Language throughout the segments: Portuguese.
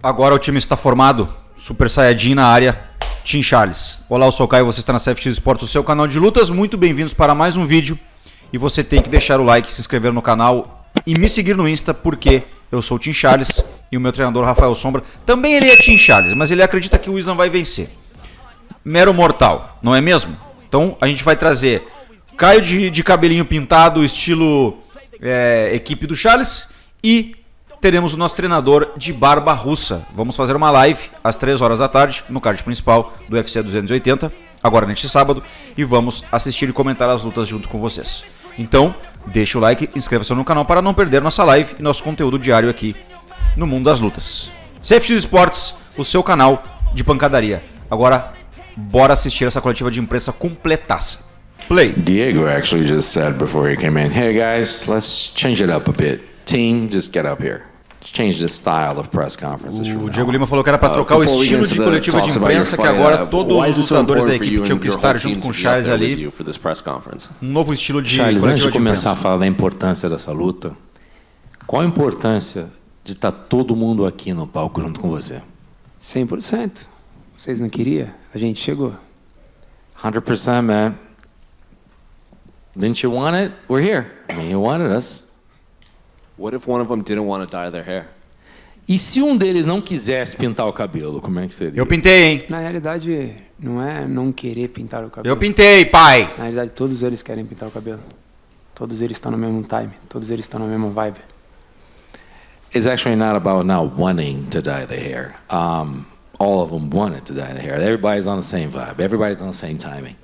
Agora o time está formado. Super Saiyajin na área. Team Charles. Olá, eu sou o Caio, você está na cfxsports, o seu canal de lutas. Muito bem-vindos para mais um vídeo. E você tem que deixar o like, se inscrever no canal e me seguir no Insta, porque eu sou o Team Charles e o meu treinador Rafael Sombra. Também ele é Team Charles, mas ele acredita que o Islam vai vencer. Mero mortal, não é mesmo? Então a gente vai trazer Caio de cabelinho pintado, estilo equipe do Charles, e teremos o nosso treinador de barba russa. Vamos fazer uma live às 3 horas da tarde no card principal do UFC 280, agora neste sábado, e vamos assistir e comentar as lutas junto com vocês. Então, deixa o like, inscreva-se no canal para não perder nossa live e nosso conteúdo diário aqui no mundo das lutas. cfxsports, o seu canal de pancadaria. Agora, bora assistir essa coletiva de imprensa completaça. Play. Diego actually just said before he came in, hey guys, let's change it up a bit. Team, just get up here. Let's change the style of press conferences. O Diego Lima falou que era para trocar o estilo de coletiva de imprensa, que agora todos os lutadores da equipe tinham que estar junto com o Charles ali. Um novo estilo de Charles, coletiva antes de de começar imprensa. a falar da importância dessa luta, qual a importância de estar todo mundo aqui no palco junto com você? 100%. Vocês não queriam? A gente chegou. 100%, man. Didn't you want it? We're here. I mean, you wanted us. What if one of them didn't want to dye their hair? E se um deles não quisesse pintar o cabelo, como é que seria? Eu pintei, hein? Na realidade, não é não querer pintar o cabelo. Eu pintei, pai! Na realidade, todos eles querem pintar o cabelo. Todos eles estão no mesmo time. Todos eles estão na mesma vibe. It's actually not about not wanting to dye the hair. All of them wanted to dye the hair. Everybody's on the same vibe. Everybody's on the same timing.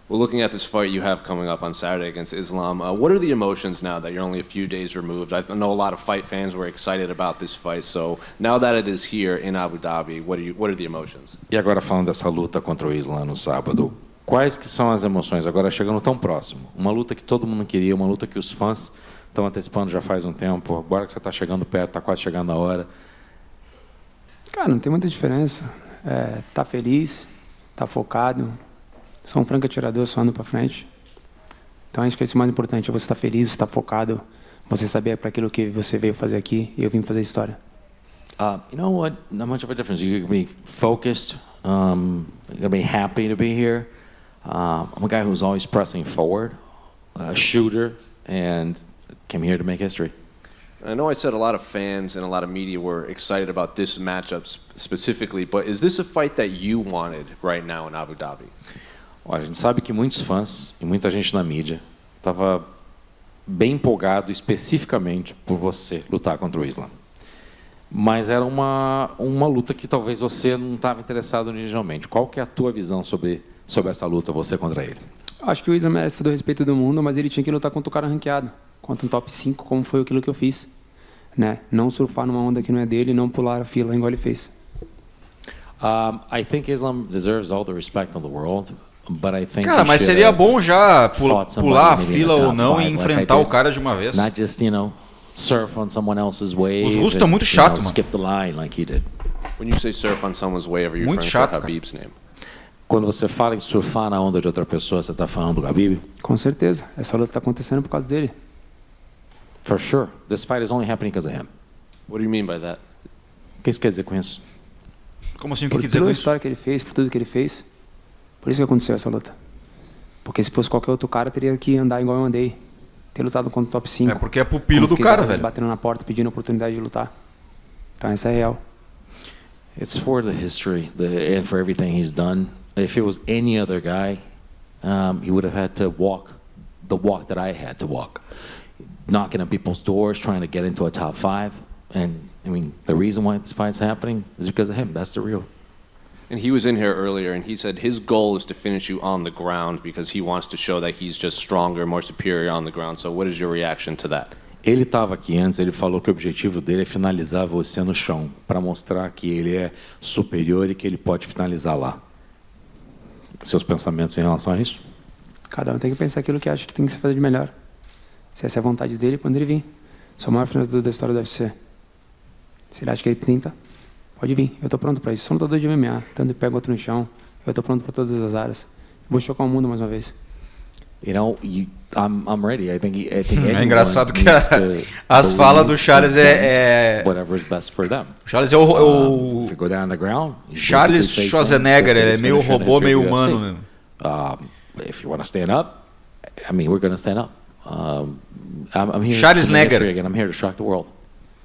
Well, looking at this fight you have coming up on Saturday against Islam, what are the emotions now that you're only a few days removed? I know a lot of fight fans were excited about this fight, so now that it is here in Abu Dhabi, what are the emotions? E agora falando dessa luta contra o Islam no sábado, quais que são as emoções agora chegando tão próximo? Uma luta que todo mundo queria, uma luta que os fãs estão antecipando já faz um tempo, agora que você está chegando perto, está quase chegando a hora. Cara, não tem muita diferença. Tá feliz, tá focado. Sou um franco atirador, só ando para frente. Então acho que isso é o mais importante, é você estar feliz, estar focado, você saber para aquilo que você veio fazer aqui, e eu vim fazer história. You know what? Not much of a difference. You can be focused. You can be happy to be here. I'm a guy who's always pressing forward, a shooter, and came here to make history. I know I said a lot of fans and a lot of media were excited about this matchup specifically, but is this a fight that you wanted right now in Abu Dhabi? Olha, a gente sabe que muitos fãs e muita gente na mídia estava bem empolgado especificamente por você lutar contra o Islam. Mas era uma luta que talvez você não estava interessado originalmente. Qual que é a tua visão sobre essa luta, você contra ele? Acho que o Islam merece todo o respeito do mundo, mas ele tinha que lutar contra o cara ranqueado, contra um top 5, como foi aquilo que eu fiz. Né? Não surfar numa onda que não é dele, não pular a fila igual ele fez. I think Islam deserves all the respect in the world. But I think Cara, mas seria bom já pular a fila ou não e enfrentar o cara de uma vez. Not just, surf on someone else's wave. Os russos estão muito chato, mano. Skip the line like he did. When you say surf on someone's wave, are you Muito referring chato, to Habib's name? Quando você fala em surfar na onda de outra pessoa, você está falando do Khabib? Com certeza. Essa luta está acontecendo por causa dele. For sure. This fight is only happening because of him. What do you mean by that? O que você quer dizer com isso? Como assim, o que Por quer dizer toda com a isso? história que ele fez, por tudo que ele fez. Por isso que aconteceu essa luta. Porque se fosse qualquer outro cara, teria que andar igual eu andei. Ter lutado contra o top 5. É porque é pupilo do cara, velho. Batendo na porta, pedindo a oportunidade de lutar. Então essa é real. It's for the history and for everything he's done. If it was any other guy, he would have had to walk the walk that I had to walk. Knocking on people's doors, trying to get into a top 5. And, I mean, the reason why this fight's happening is because of him. That's the real. And he was in here earlier, and he said his goal is to finish you on the ground because he wants to show that he's just stronger, more superior on the ground. So what is your reaction to that? Ele estava aqui antes, ele falou que o objetivo dele é finalizar você no chão, para mostrar que ele é superior e que ele pode finalizar lá. Seus pensamentos em relação a isso? Cada um tem que pensar aquilo que acha que tem que se fazer de melhor. Se essa é a vontade dele, quando ele vir. Sou o maior finalizador da história do UFC. Se ele acha que ele tenta, pode vir. Eu estou pronto para isso. Sou um lutador de MMA, tanto pego outro no chão. Eu estou pronto para todas as áreas. Vou chocar o mundo mais uma vez. You know, I'm ready. I think É engraçado que as falas do Charles whatever's best for them. O Charles é o If you go down the ground, Charles Schwarzenegger, ele é meio robô, meio humano mesmo. If you want to stand up, I mean, we're going to stand up. I'm here. Charles Negger. Again. I'm here to shock the world.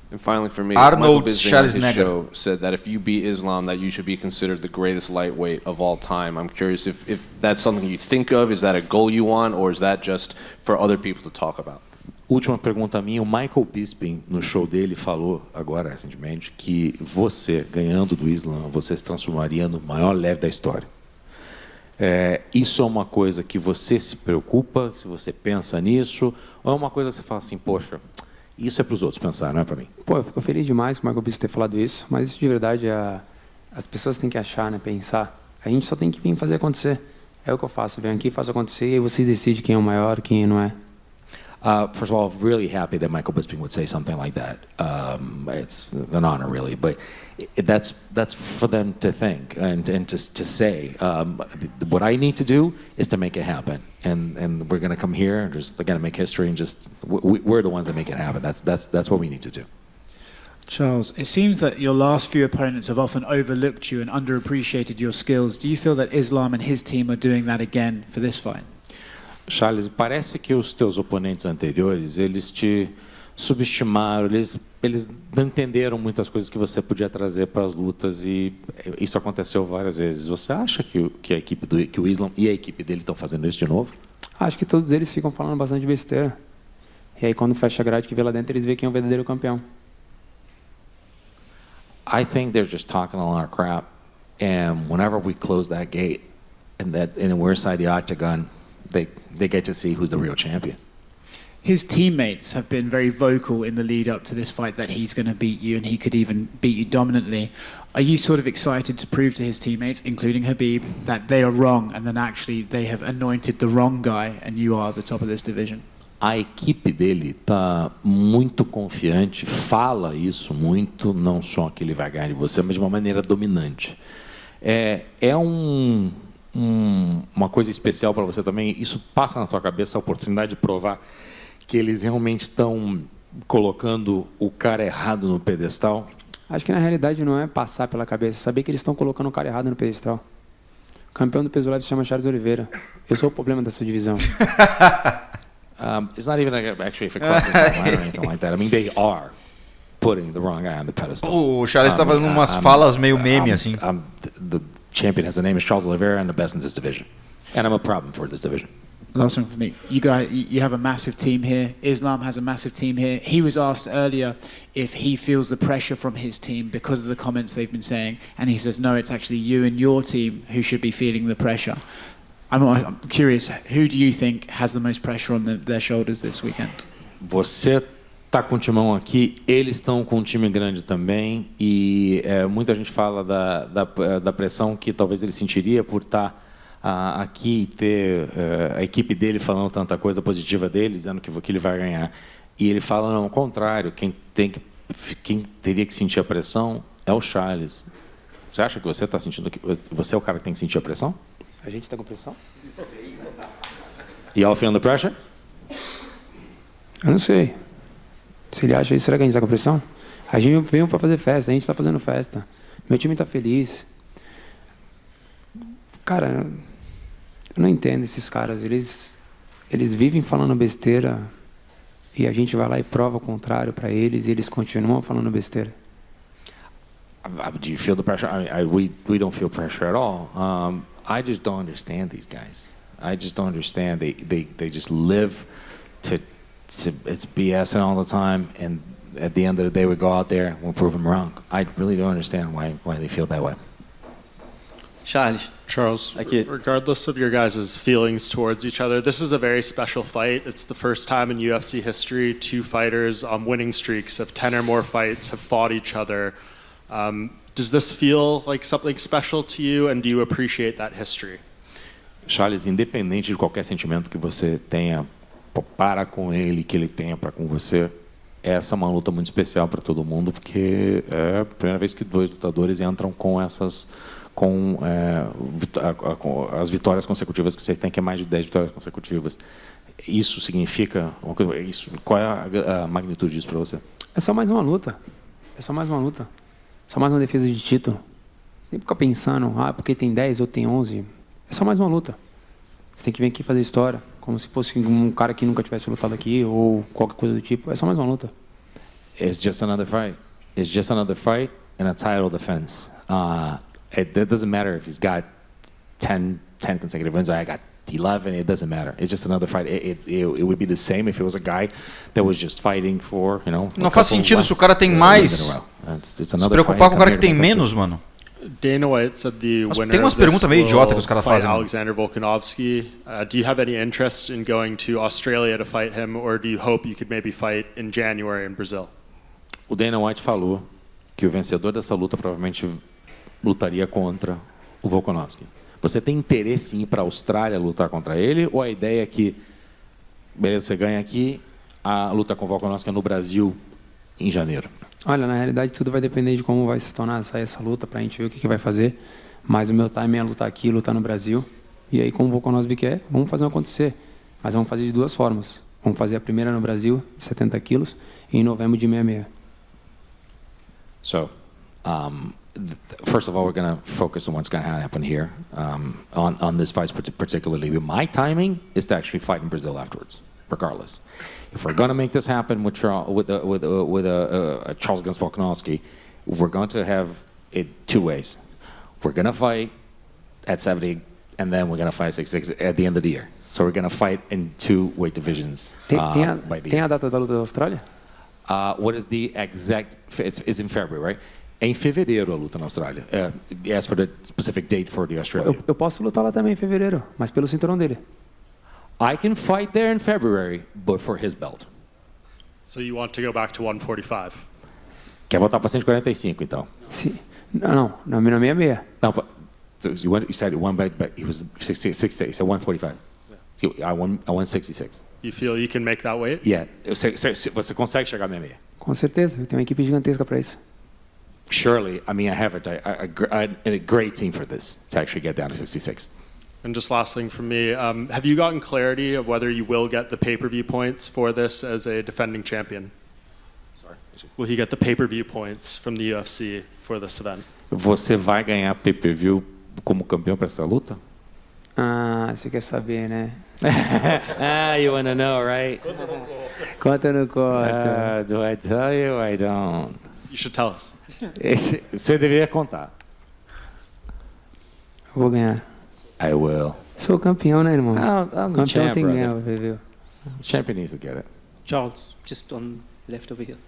And finally, for me, Arnold Michael Bisping on his Schwarzenegger show said that if you beat Islam, that you should be considered the greatest lightweight of all time. I'm curious if that's something you think of. Is that a goal you want, or is that just for other people to talk about? Última pergunta minha. O Michael Bisping, no show dele, falou agora, recentemente, que você, ganhando do Islam, você se transformaria no maior leve da história. Isso é uma coisa que você se preocupa, se você pensa nisso, ou é uma coisa que você fala assim, poxa, isso é para os outros pensar, não é para mim? Pô, eu fico feliz demais com o Michael Bisping ter falado isso, mas isso de verdade as pessoas têm que achar, né, pensar. A gente só tem que vir fazer acontecer. É o que eu faço, venho aqui, faço acontecer e aí vocês decidem quem é o maior, quem não é. First of all, I'm really happy that Michael Bisping would say something like that. It's an honor, really, but that's for them to think and to say. What I need to do is to make it happen, and we're going to come here and just again make history and just we're the ones that make it happen. That's what we need to do. Charles, it seems that your last few opponents have often overlooked you and underappreciated your skills. Do you feel that Islam and his team are doing that again for this fight? Charles, parece que os teus oponentes anteriores, eles te subestimaram, eles não entenderam muitas coisas que você podia trazer para as lutas e isso aconteceu várias vezes. Você acha que a equipe que o Islam e a equipe dele estão fazendo isso de novo? Acho que todos eles ficam falando bastante besteira. E aí quando fecha a grade que vê lá dentro, eles veem quem é o verdadeiro campeão. I think they're just talking a lot of crap, and whenever we close that gate and we're inside the octagon, they get to see who's the real champion. His teammates have been very vocal in the lead up to this fight that he's going to beat you and he could even beat you dominantly. Are you sort of excited to prove to his teammates, including Khabib, that they are wrong and then actually they have anointed the wrong guy and you are the top of this division? A equipe dele está muito confiante, fala isso muito, não só que ele vai ganhar de você, mas de uma maneira dominante. Uma coisa especial para você também, isso passa na tua cabeça a oportunidade de provar que eles realmente estão colocando o cara errado no pedestal? Acho que na realidade não é passar pela cabeça, saber que eles estão colocando o cara errado no pedestal. O campeão do peso leve se chama Charles Oliveira. Eu sou o problema dessa divisão. It's not even actually if it crosses my mind or anything like that. I mean, they are putting the wrong guy on the pedestal. O Charles está fazendo umas falas meio meme assim. The champion has the name is Charles Oliveira and the best in this division. And I'm a problem for this division. Last one for me. You guys, you have a massive team here. Islam has a massive team here. He was asked earlier if he feels the pressure from his team because of the comments they've been saying, and he says, no, it's actually you and your team who should be feeling the pressure. I'm curious, who do you think has the most pressure on their shoulders this weekend? Você está com o timão aqui, eles estão com um time grande também, e muita gente fala da pressão que talvez ele sentiria por estar aqui e ter a equipe dele falando tanta coisa positiva dele, dizendo que ele vai ganhar. E ele fala, não, ao contrário, quem teria que sentir a pressão é o Charles. Você acha que você está sentindo que você é o cara que tem que sentir a pressão? A gente está com pressão? Y'all feeling the pressure? Eu não sei. Se ele acha isso, será que a gente está com pressão? A gente veio para fazer festa, a gente está fazendo festa. Meu time está feliz. Cara, eu não entendo esses caras. Eles vivem falando besteira e a gente vai lá e prova o contrário para eles e eles continuam falando besteira. Do you feel the pressure? We don't feel pressure at all. I just don't understand these guys. I just don't understand. They just live to it's BSing all the time, and at the end of the day, we go out there and we'll prove them wrong. I really don't understand why they feel that way. Charles, regardless of your guys' feelings towards each other, this is a very special fight. It's the first time in UFC history 2 fighters on winning streaks of 10 or more fights have fought each other. Does this feel like something special to you, and do you appreciate that history? Charles, independente de qualquer sentimento que você tenha para com ele, que ele tenha para com você, essa é uma luta muito especial para todo mundo, porque é a primeira vez que 2 lutadores entram com com as vitórias consecutivas que você tem, que é mais de 10 vitórias consecutivas. Isso significa... Qual é a magnitude disso para você? É só mais uma luta. É só mais uma luta. Só mais uma defesa de título. Nem ficar pensando, porque tem 10 ou tem 11. É só mais uma luta. Você tem que vir aqui fazer história, como se fosse um cara que nunca tivesse lutado aqui ou qualquer coisa do tipo. É só mais uma luta. It's just another fight. It's just another fight and a title defense. It doesn't matter if he's got 10 consecutive wins. I got 11. It doesn't matter. It's just another fight. It would be the same if it was a guy that was just fighting for, you know. Não faz sentido se o cara tem mais. Se preocupar com o cara que tem menos, mano. Dana White said the winner tem umas perguntas meio idiota que os caras fazem. Alexander Volkanovski. Do you have any interest in going to Australia to fight him, or do you hope you could maybe fight in January in Brazil? O Dana White falou que o vencedor dessa luta provavelmente lutaria contra o Volkanovski. Você tem interesse em ir para a Austrália lutar contra ele, ou a ideia é que, beleza, você ganha aqui, a luta com o Volkanovski é no Brasil em janeiro? Olha, na realidade tudo vai depender de como vai se tornar essa luta, pra gente ver o que vai fazer. Mas o meu time é lutar aqui, lutar no Brasil. E aí, como o Volkanovski quer, vamos fazer acontecer. Mas vamos fazer de duas formas. Vamos fazer a primeira no Brasil, de 70 quilos, e em novembro de 66. So, first of all, we're going to focus on what's going to happen here on this fight particularly. My timing is to actually fight in Brazil afterwards, regardless. If we're going to make this happen with Charles against Volkanovski, we're going to have it two ways. We're going to fight at 70, and then we're going to fight 66 at the end of the year. So we're going to fight in two weight divisions. Tem a data da luta da Austrália? What is the exact? It's in February, right? É em fevereiro a luta na Austrália. As for the specific date for the Australia. Eu posso lutar lá também em fevereiro, mas pelo cinturão dele. I can fight there in February, but for his belt. So you want to go back to 145? Quer voltar para 145, então? Sim. Não, na 66. No, but so you said one back. He was 66. So 145. Yeah. I won 66. You feel you can make that weight? Yeah. Você consegue chegar a 66? Com certeza. Eu tenho uma equipe gigantesca para isso. Surely, I mean, I have a great team for this to actually get down to 66. And just last thing from me, have you gotten clarity of whether you will get the pay-per-view points for this as a defending champion? Sorry. Will he get the pay-per-view points from the UFC for this event? Você vai ganhar pay-per-view como campeão para essa luta? Você quer saber, né? You want to know, right? Conta ou não conta? Do I tell you? I don't. You should tell us. Você deveria contar. Vou ganhar. I will. Sou campeão, né, irmão? I'm the Campeão champ, tem que ganhar, brother. viu? The champion needs to get it. Charles, just on left over here.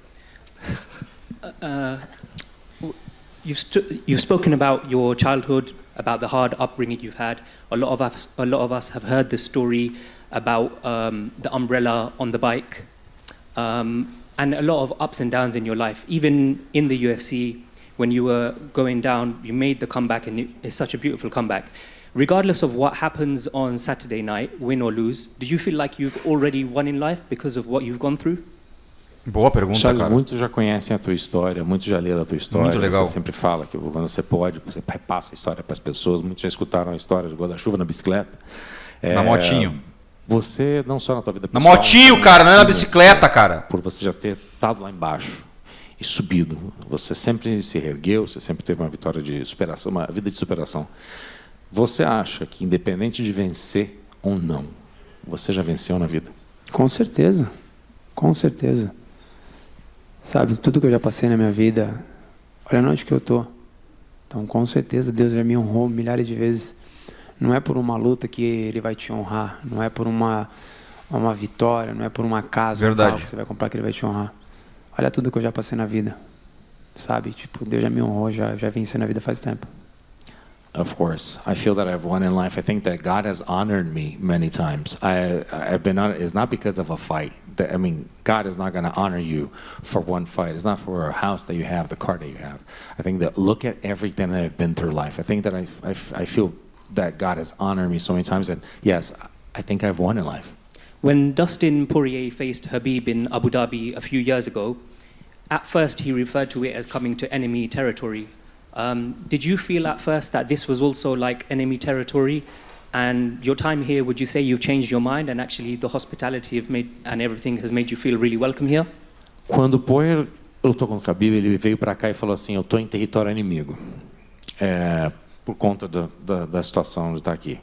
You've spoken about your childhood, about the hard upbringing you've had. A lot of us have heard the story about the umbrella on the bike, and a lot of ups and downs in your life. Even in the UFC, when you were going down, you made the comeback, and it's such a beautiful comeback. Regardless of what happens on Saturday night, win or lose, do you feel like you've already won in life because of what you've gone through? Boa pergunta, Charles, cara. muitos já conhecem a tua história, muitos já leram a tua história. Muito legal. Você sempre fala que quando você pode, você repassa a história para as pessoas. Muitos já escutaram a história do guarda-chuva na bicicleta. Na motinho. Você, não só na tua vida Na pessoal... motinho, cara, não é na bicicleta, cara. Por você já ter estado lá embaixo e subido. Você sempre se reergueu, você sempre teve uma vitória de superação, uma vida de superação. Você acha que, independente de vencer ou não, você já venceu na vida? Com certeza. Com certeza. Sabe, tudo que eu já passei na minha vida, olha onde que eu tô. Então, com certeza, Deus já me honrou milhares de vezes. Não é por uma luta que Ele vai te honrar. Não é por uma vitória, não é por uma casa Verdade. que você vai comprar que Ele vai te honrar. Olha tudo que eu já passei na vida. Sabe, tipo, Deus já me honrou, já venci na vida faz tempo. Of course, I feel that I've won in life. I think that God has honored me many times. I've been honored. It's not because of a fight. God is not going to honor you for one fight. It's not for a house that you have, the car that you have. I think that look at everything that I've been through life. I think that I feel that God has honored me so many times that yes, I think I've won in life. When Dustin Poirier faced Habib in Abu Dhabi a few years ago, at first he referred to it as coming to enemy territory. Did you feel at first that this was also like enemy territory? And your time here, would you say you've changed your mind and actually the hospitality have made and everything has made you feel really welcome here? Quando o Poirier lutou com o Khabib, ele veio para cá e falou assim: eu estou em território inimigo, por conta da situação de estar aqui.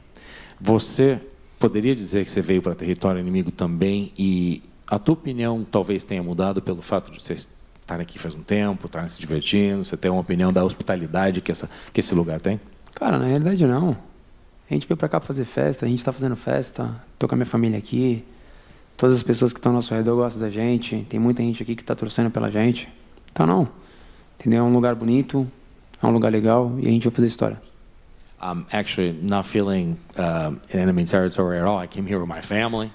Você poderia dizer que você veio para território inimigo também e a tua opinião talvez tenha mudado pelo fato de você estar aqui faz um tempo, estar se divertindo, você ter uma opinião da hospitalidade que esse lugar tem? Cara, na realidade não. A gente veio pra cá pra fazer festa, a gente tá fazendo festa, tô com a minha família aqui, todas as pessoas que estão ao nosso redor gostam da gente, tem muita gente aqui que tá torcendo pela gente. Então não, entendeu? É um lugar bonito, é um lugar legal e a gente vai fazer história. I'm actually not feeling enemy territory at all. I came here with my family.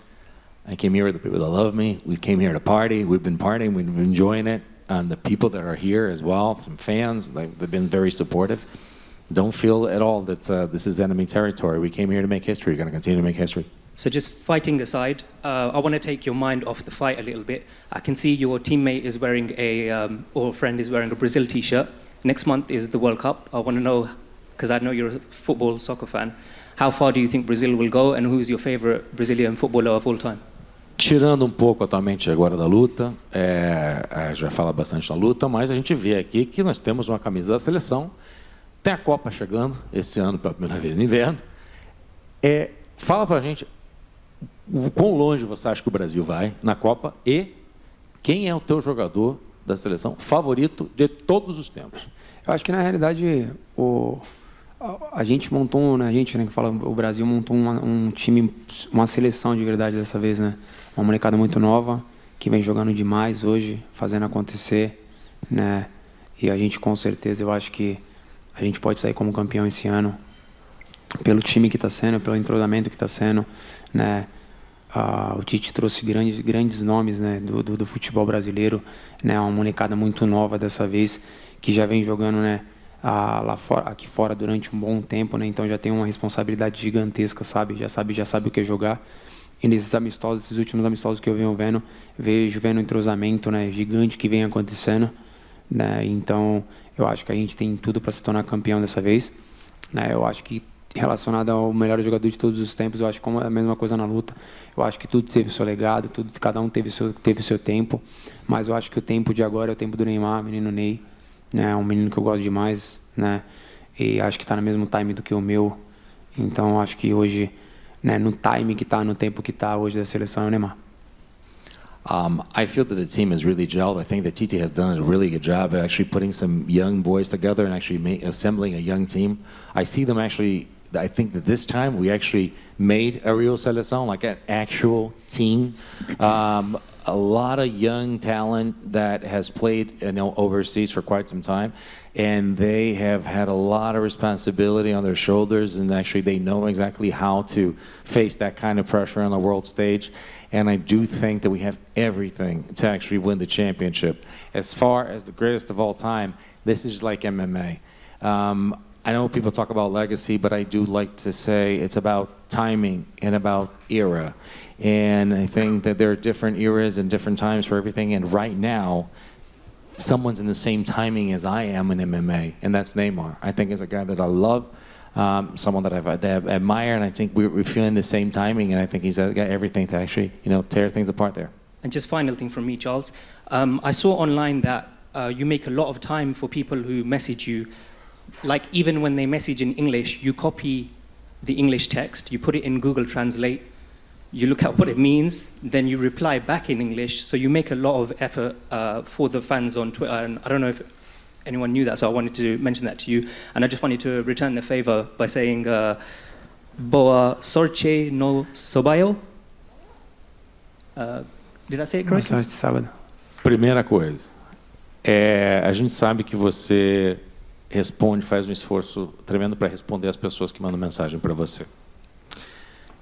I came here with the people that love me. We came here to party. We've been partying. We've been enjoying it. The people that are here as well, some fans, they've been very supportive. Don't feel at all that this is enemy territory. We came here to make history. We're going to continue to make history. So just fighting aside, I want to take your mind off the fight a little bit. I can see your teammate is wearing or friend is wearing a Brazil t-shirt. Next month is the World Cup. I want to know, because I know you're a football, soccer fan, how far do you think Brazil will go and who's your favorite Brazilian footballer of all time? Tirando um pouco atualmente agora da luta, a gente vai falar bastante da luta, mas a gente vê aqui que nós temos uma camisa da seleção. Tem a Copa chegando, esse ano pela primeira vez no inverno. Fala pra gente o quão longe você acha que o Brasil vai na Copa e quem é o teu jogador da seleção favorito de todos os tempos? Eu acho que na realidade a gente montou, né, que fala, o Brasil montou um time, uma seleção de verdade dessa vez, né? Uma molecada muito nova que vem jogando demais hoje, fazendo acontecer, né? E a gente com certeza, eu acho que a gente pode sair como campeão esse ano pelo time que está sendo, pelo entrosamento que está sendo, né? O Tite trouxe grandes nomes, né, do futebol brasileiro, né? Uma molecada muito nova dessa vez que já vem jogando, né, aqui fora durante um bom tempo, né? Então já tem uma responsabilidade gigantesca, sabe? Já sabe o que é jogar. E nesses amistosos, esses últimos amistosos que eu venho vejo um entrosamento, né, gigante que vem acontecendo, né? Então eu acho que a gente tem tudo para se tornar campeão dessa vez, né? Eu acho que relacionado ao melhor jogador de todos os tempos, eu acho que como é a mesma coisa na luta. Eu acho que tudo teve o seu legado, cada um teve o seu tempo, mas eu acho que o tempo de agora é o tempo do Neymar, menino Ney, né? É um menino que eu gosto demais, né? E acho que está no mesmo time do que o meu. Então eu acho que hoje, né, no time que está, no tempo que está hoje da seleção é o Neymar. I feel that the team has really gelled. I think that Tite has done a really good job at actually putting some young boys together and actually assembling a young team. I see them actually, I think that this time we actually made a real seleção, like an actual team. A lot of young talent that has played, overseas for quite some time, and they have had a lot of responsibility on their shoulders, and actually they know exactly how to face that kind of pressure on the world stage. And I do think that we have everything to actually win the championship. As far as the greatest of all time, this is like MMA. I know people talk about legacy, but I do like to say it's about timing and about era. And I think that there are different eras and different times for everything. And right now, someone's in the same timing as I am in MMA, and that's Neymar. I think he's a guy that I love, someone that I admire, and I think we're feeling the same timing, and I think he's got everything to actually, tear things apart there. And just final thing from me, Charles. I saw online that you make a lot of time for people who message you. Like even when they message in English, you copy the English text, you put it in Google Translate, you look at what it means, then you reply back in English. So you make a lot of effort for the fans on Twitter. And I don't know if anyone knew that, so I wanted to mention that to you. And I just wanted to return the favor by saying, Boa sorte no sobaio. Did I say it correctly? Boa sorte, sábado. Primeira coisa, a gente sabe que você faz um esforço tremendo para responder as pessoas que mandam mensagem para você.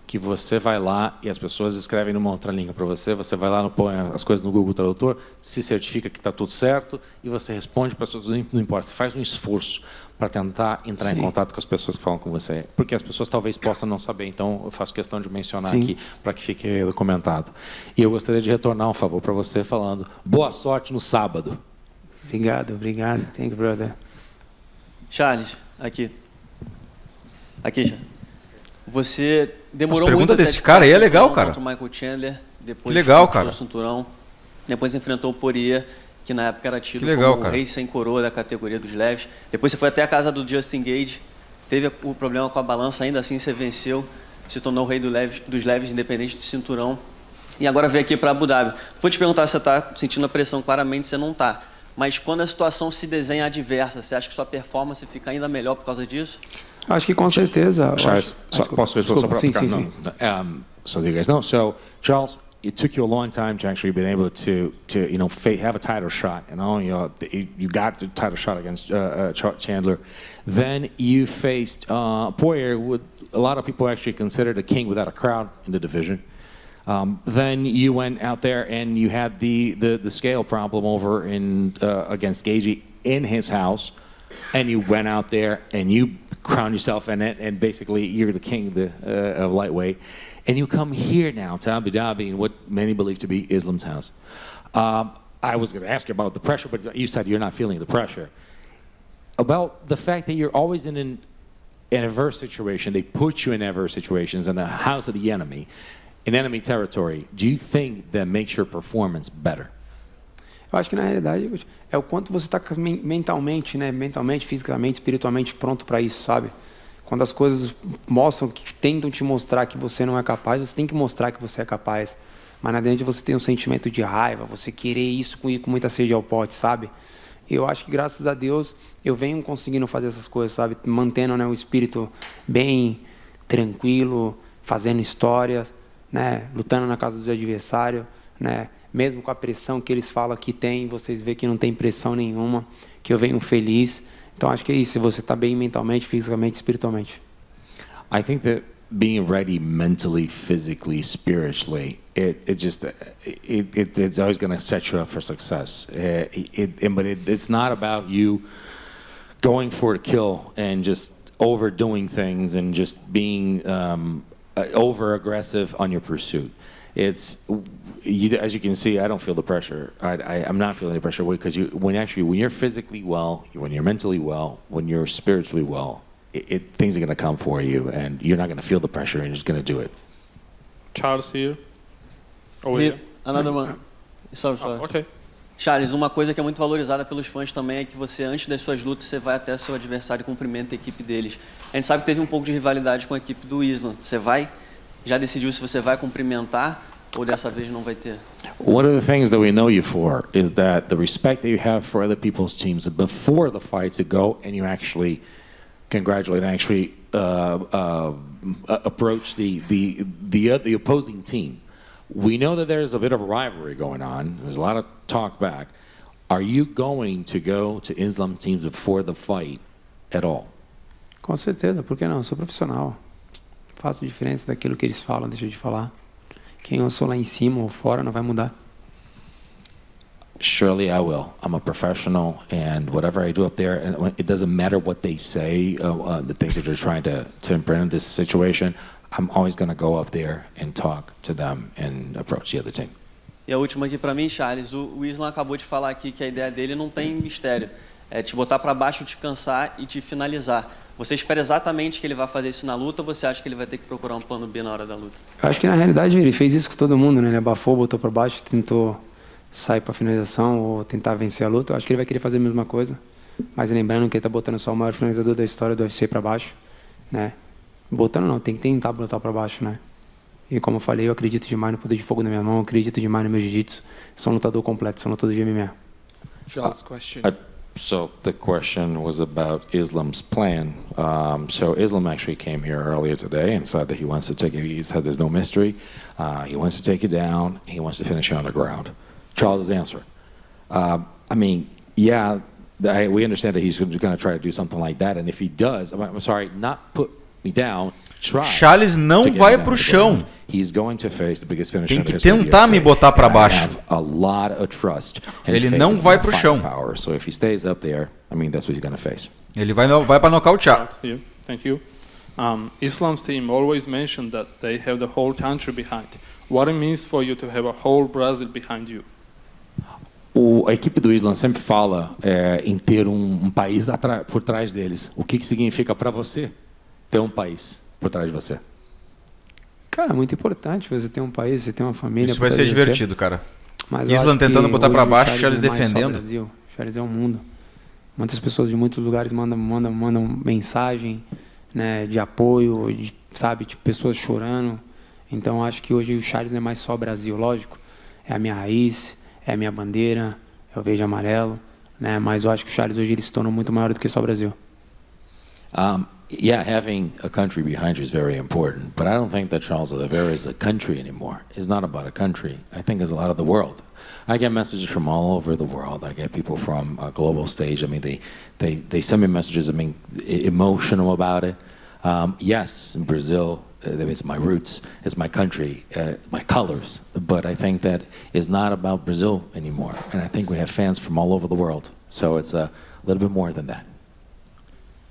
Que você vai lá e as pessoas escrevem numa outra língua para você, você vai lá, põe as coisas no Google Tradutor, se certifica que está tudo certo e você responde para as pessoas, não importa, você faz um esforço para tentar entrar em contato com as pessoas que falam com você, porque as pessoas talvez possam não saber, então eu faço questão de mencionar aqui para que fique documentado. E eu gostaria de retornar um favor para você falando, boa sorte no sábado. Obrigado. Thank you, brother. Charles, aqui. Aqui, já. Você demorou As perguntas muito desse cara aí é legal, cara. contra o Michael Chandler, depois Que legal, conquistou cara. o cinturão, depois enfrentou o Poirier, que na época era tido Que legal, como o cara. rei sem coroa da categoria dos leves. Depois você foi até a casa do Justin Gage, teve o problema com a balança, ainda assim você venceu, se tornou o rei dos leves, independente do cinturão. E agora veio aqui para Abu Dhabi. Vou te perguntar se você está sentindo a pressão, claramente você não está. Mas quando a situação se desenha adversa, você acha que sua performance fica ainda melhor por causa disso? Acho que com certeza. Charles, Sim, sim, sim. So you guys know. So Charles, it took you a long time to actually be able to have a title shot. You got the title shot against Chandler. Then you faced Poirier, with a lot of people actually considered a king without a crowd in the division. Then you went out there and you had the scale problem over against Gagey in his house, and you went out there and you crowned yourself in it, and basically you're the king of lightweight. And you come here now to Abu Dhabi in what many believe to be Islam's house. I was going to ask you about the pressure, but you said you're not feeling the pressure. About the fact that you're always in an adverse situation, they put you in adverse situations in the house of the enemy, in enemy territory. Do you think that makes your performance better? Eu acho que na realidade é o quanto você está mentalmente, né? Mentalmente, fisicamente, espiritualmente pronto para isso, sabe? Quando as coisas mostram, que tentam te mostrar que você não é capaz, você tem que mostrar que você é capaz. Mas na dentro você tem um sentimento de raiva, você querer isso com muita sede ao pote, sabe? Eu acho que graças a Deus eu venho conseguindo fazer essas coisas, sabe? Mantendo, né, o espírito bem tranquilo, fazendo histórias, né? Lutando na casa do adversário, né? Mesmo com a pressão que eles falam que tem, vocês veem que não tem pressão nenhuma, que eu venho feliz. Então acho que é isso, se você está bem mentalmente, fisicamente, espiritualmente. I think that being ready mentally, physically, spiritually, it's always going to set you up for success. But it's not about you going for a kill and just overdoing things and just being over aggressive on your pursuit. As you can see, I don't feel the pressure. I'm not feeling the pressure because when you're physically well, when you're mentally well, when you're spiritually well, things are going to come for you, and you're not going to feel the pressure, and you're just going to do it. Charles here. Another one. Sorry. Okay. Charles, uma coisa que é muito valorizada pelos fãs também é que você, antes das suas lutas, você vai até seu adversário e cumprimenta a equipe deles. A gente sabe que teve um pouco de rivalidade com a equipe do Islam. Você já decidiu se você vai cumprimentar ou dessa vez não vai ter? One of the things that we know you for is that the respect that you have for other people's teams before the fights, you go and you actually congratulate and actually approach the opposing team. We know that there's a bit of a rivalry going on. There's a lot of talk back. Are you going to go to Islam teams before the fight at all? Com certeza, por que não? Eu sou profissional. Faço diferença daquilo que eles falam, deixa de falar. Quem eu sou lá em cima ou fora não vai mudar. Surely I will. I'm a professional, and whatever I do up there, and it doesn't matter what they say, the things that they're trying to imprint in this situation, I'm always going to go up there and talk to them and approach the other team. E a última aqui para mim, Charles, o Islam acabou de falar aqui que a ideia dele não tem mistério. É te botar para baixo, te cansar e te finalizar. Você espera exatamente que ele vai fazer isso na luta, ou você acha que ele vai ter que procurar um plano B na hora da luta? Eu acho que na realidade ele fez isso com todo mundo, né? Ele abafou, botou para baixo, tentou sair para finalização ou tentar vencer a luta. Eu acho que ele vai querer fazer a mesma coisa. Mas lembrando que ele está botando só o maior finalizador da história do UFC para baixo, né? Botando não, tem que tentar botar para baixo, né? E como eu falei, eu acredito demais no poder de fogo na minha mão, eu acredito demais no meu jiu-jitsu. Sou um lutador completo, sou um lutador de MMA. Charles, question. So the question was about Islam's plan. So Islam actually came here earlier today and said that he wants to take it. He said there's no mystery. He wants to take it down. He wants to finish you on the ground. Charles' answer. I mean, yeah, we understand that he's going to try to do something like that. And if he does, I'm sorry, not put me down. Charles não vai pro chão. Tem que tentar me botar para baixo. Ele não vai pro chão. Ele vai para nocautear. Thank you. Islam's team always mentioned that they have the whole country behind. What it means for you to have a whole Brazil behind you? A equipe do Islam sempre fala em ter um país por trás deles. O que significa para você ter um país por trás de você? Cara, é muito importante você ter um país, você ter uma família. Isso vai ser divertido, cara. Mas Islam tentando botar para baixo, Charles defendendo. O Charles é o mundo. Muitas pessoas de muitos lugares mandam mensagem, né, de apoio, sabe, de pessoas chorando. Então acho que hoje o Charles não é mais só Brasil, lógico. É a minha raiz, é a minha bandeira, é o verde e amarelo, né? Mas eu acho que o Charles hoje ele se tornou muito maior do que só o Brasil. Yeah, having a country behind you is very important, but I don't think that Charles Oliveira is a country anymore. It's not about a country. I think it's a lot of the world. I get messages from all over the world. I get people from a global stage. I mean, they send me messages, I mean, emotional about it. Yes, in Brazil, it's my roots, it's my country, my colors, but I think that it's not about Brazil anymore. And I think we have fans from all over the world. So it's a little bit more than that.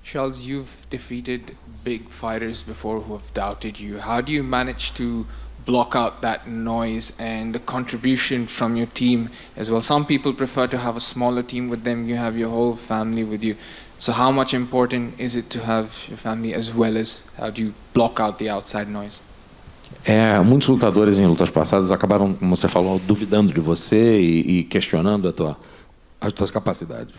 Charles, you've defeated big fighters before who have doubted you. How do you manage to block out that noise and the contribution from your team as well? Some people prefer to have a smaller team with them. You have your whole family with you. So how much important is it to have your family as well as how do you block out the outside noise? Muitos lutadores em lutas passadas acabaram, como você falou, duvidando de você e questionando as tuas capacidades.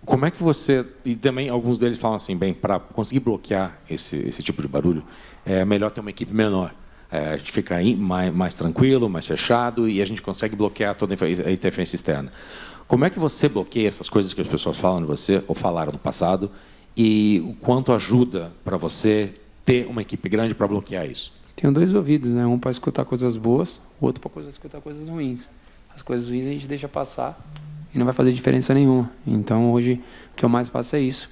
Como é que você... E também alguns deles falam assim, bem, para conseguir bloquear esse tipo de barulho, é melhor ter uma equipe menor. A gente fica mais tranquilo, mais fechado, e a gente consegue bloquear toda a interferência externa. Como é que você bloqueia essas coisas que as pessoas falam de você, ou falaram no passado, e o quanto ajuda para você ter uma equipe grande para bloquear isso? Tenho dois ouvidos, né? Um para escutar coisas boas, o outro para escutar coisas ruins. As coisas ruins a gente deixa passar e não vai fazer diferença nenhuma. Então hoje o que eu mais faço é isso.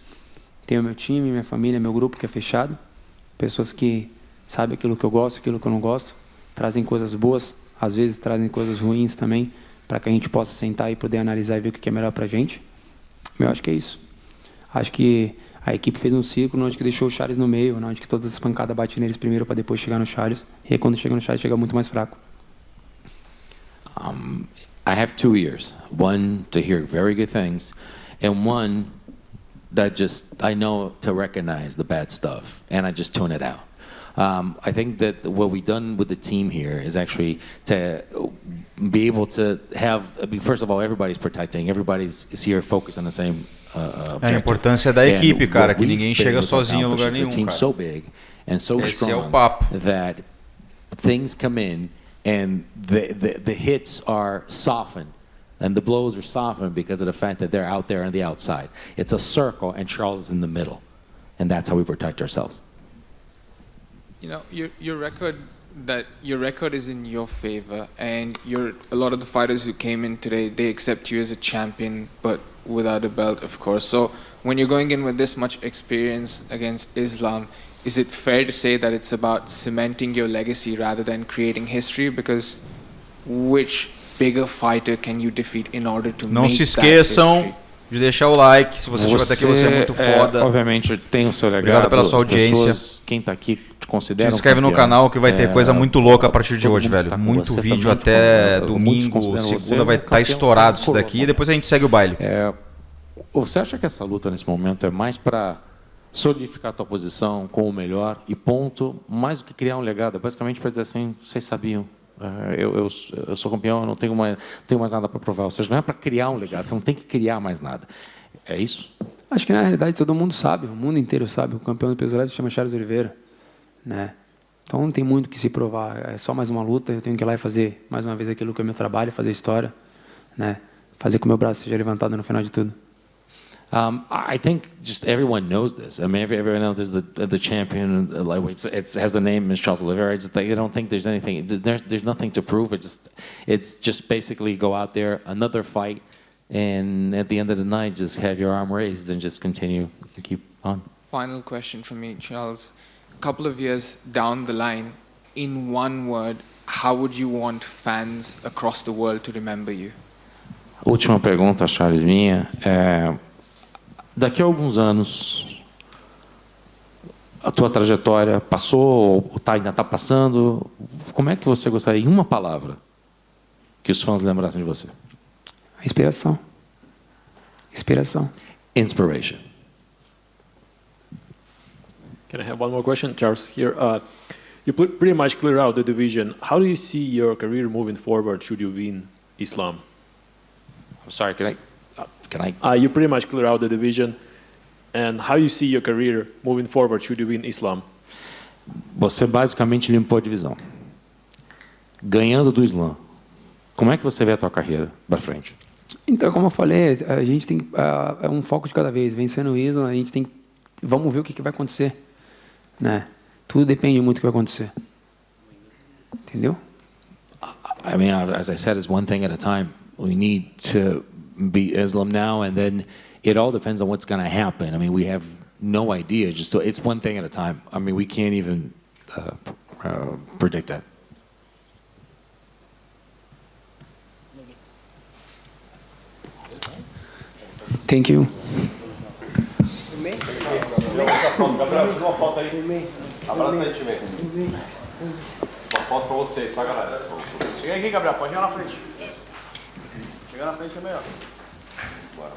Tenho meu time, minha família, meu grupo que é fechado, pessoas que sabem aquilo que eu gosto, aquilo que eu não gosto, trazem coisas boas, às vezes trazem coisas ruins também, para que a gente possa sentar e poder analisar e ver o que é melhor para a gente. Eu acho que é isso. Acho que a equipe fez um círculo onde que deixou o Charles no meio, onde que todas as pancadas batem neles primeiro para depois chegar no Charles. E aí quando chega no Charles chega muito mais fraco. I have 2 ears. One to hear very good things, and one that just I know to recognize the bad stuff, and I just tune it out. I think that what we've done with the team here is actually to be able to have. I mean, first of all, everybody's protecting. Everybody's here focused on the same. A importância da equipe, cara, que ninguém chega sozinho a lugar nenhum, cara. So big and so Esse é o strong papo. that things come in and the hits are softened and the blows are softened because of the fact that they're out there on the outside. It's a circle and Charles is in the middle, and that's how we protect ourselves. You know, your record is in your favor, and a lot of the fighters who came in today, they accept you as a champion, but without a belt, of course. So when you're going in with this much experience against Islam, is it fair to say that it's about cementing your legacy rather than creating history? Because which bigger fighter can you defeat in order to Não make se that esqueçam history? de deixar o like. Se você chegou até aqui, você é muito foda. Obviamente tem o seu legado. Obrigado pela sua audiência. Pessoas, quem está aqui te considera Se inscreve no canal que vai ter coisa muito louca a partir de hoje, velho. tá com Muito você vídeo também, até muitos domingo, consideram você segunda vai estar campeão estourado sem isso daqui. coroa. E depois a gente segue o baile. Você acha que essa luta nesse momento é mais para solidificar a tua posição com o melhor e ponto, mais do que criar um legado? É basicamente para dizer assim, vocês sabiam, eu sou campeão, eu não tenho mais nada para provar. Ou seja, não é para criar um legado, você não tem que criar mais nada. É isso? Acho que na realidade todo mundo sabe, o mundo inteiro sabe. O campeão do peso leve se chama Charles Oliveira, né? Então não tem muito o que se provar. É só mais uma luta. Eu tenho que ir lá e fazer mais uma vez aquilo que é meu trabalho, fazer história, né? Fazer com que o meu braço seja levantado no final de tudo. I think just everyone knows this. I mean, everyone knows the champion. Like it has the name is Charles Oliveira. I don't think there's anything. There's nothing to prove. It's just basically go out there, another fight, and at the end of the night, just have your arm raised and just continue to keep on. Final question from me, Charles. A couple of years down the line, in one word, how would you want fans across the world to remember you? Última pergunta, Charles, minha. Daqui a alguns anos, a tua trajetória passou, ou ainda está passando, como é que você gostaria, em uma palavra, que os fãs lembrassem de você? Inspiração. Inspiração. Inspiration. Can I have one more question, Charles? Here, you pretty much clear out the division. How do you see your career moving forward should you win Islam? I'm sorry, can I? You pretty much clear out the division. And how you see your career moving forward should you win Islam? Você basicamente limpou a divisão. Ganhando do Islam. Como é que você vê a tua carreira para frente? Então, como eu falei, a gente tem é um foco de cada vez. Vencendo o Islam, a gente tem. Vamos ver o que vai acontecer, né? Tudo depende muito do que vai acontecer. Entendeu? I mean, as I said, it's one thing at a time. We need to beat Islam now, and then it all depends on what's going to happen. I mean, we have no idea. Just so it's one thing at a time. I mean, we can't even predict that. Thank you. Gabriel, tira uma foto aí. Abraça aí, time. Uma foto pra vocês, tá, galera? Chega aqui, Gabriel. Pode chegar na frente. Chega na frente que é melhor. Bora.